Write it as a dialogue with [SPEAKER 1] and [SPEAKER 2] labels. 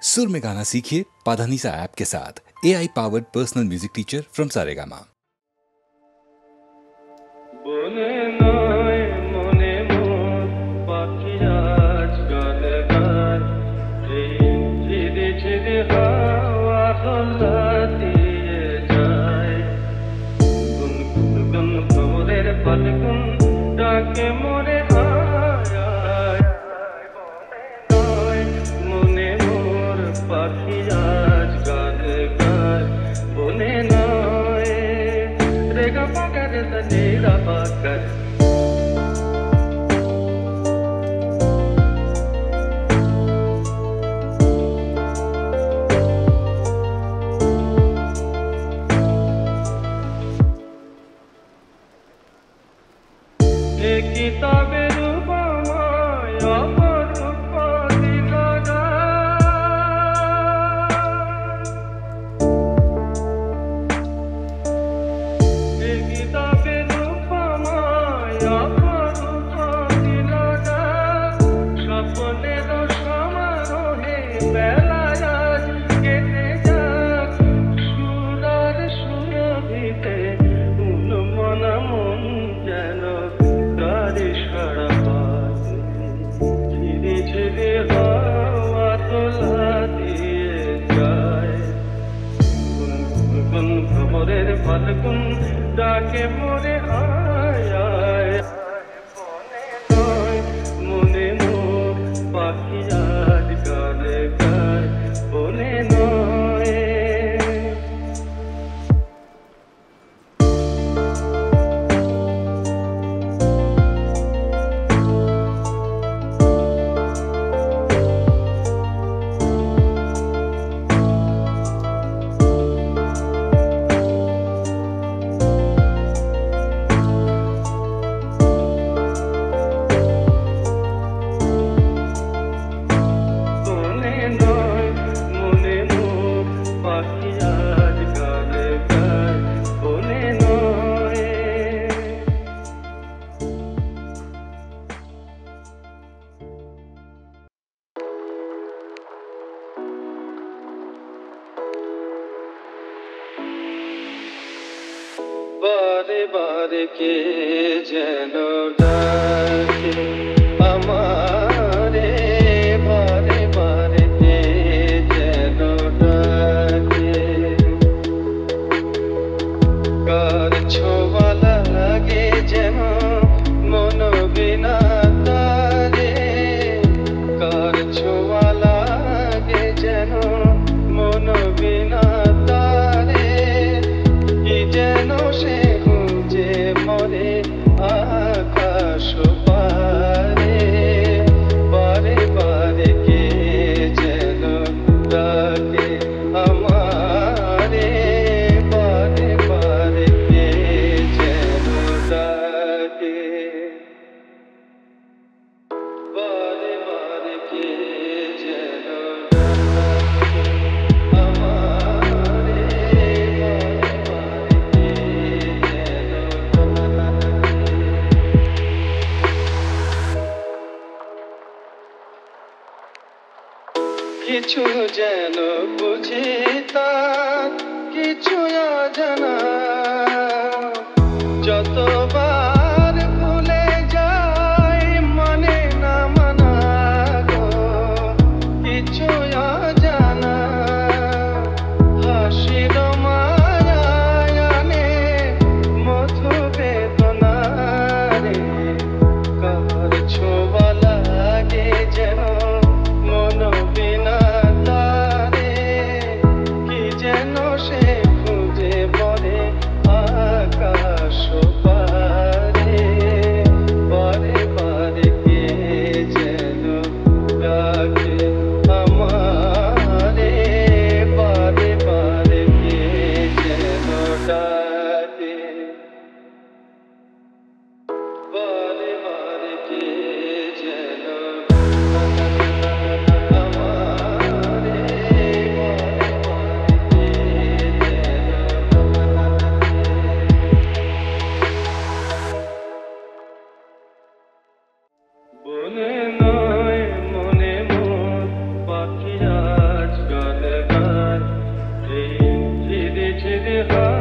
[SPEAKER 1] सुर में गाना सीखिए पाधानीसा ऐप के साथ। AI powered personal music teacher from Saregama.
[SPEAKER 2] बारे बारे के जेनो डाके हमारे बारे बारे के जेनो डाके कार छोवा लागे जेनो मन बिना तारे कार छोवा लागे जेनो मन बिना तारे কি যেন সে খুঁজে মরে আকাশ পারে বারে বারে কে যেন ডাকে আমারে বারে বারে কে যেন ডাকে বারে বারে কে যেন ডাকে আমারে কিছু যেন বুঝি তার কিছু অজানা যতবার ভুলে যাই মানে না মানা গো কিছু অজানা হাসির মায়ায় আনে মধু বেদনা রে কার ছোঁয়া লাগে যেন মন বিনা তারে কি যেন সে খুঁজে পড়ে जिद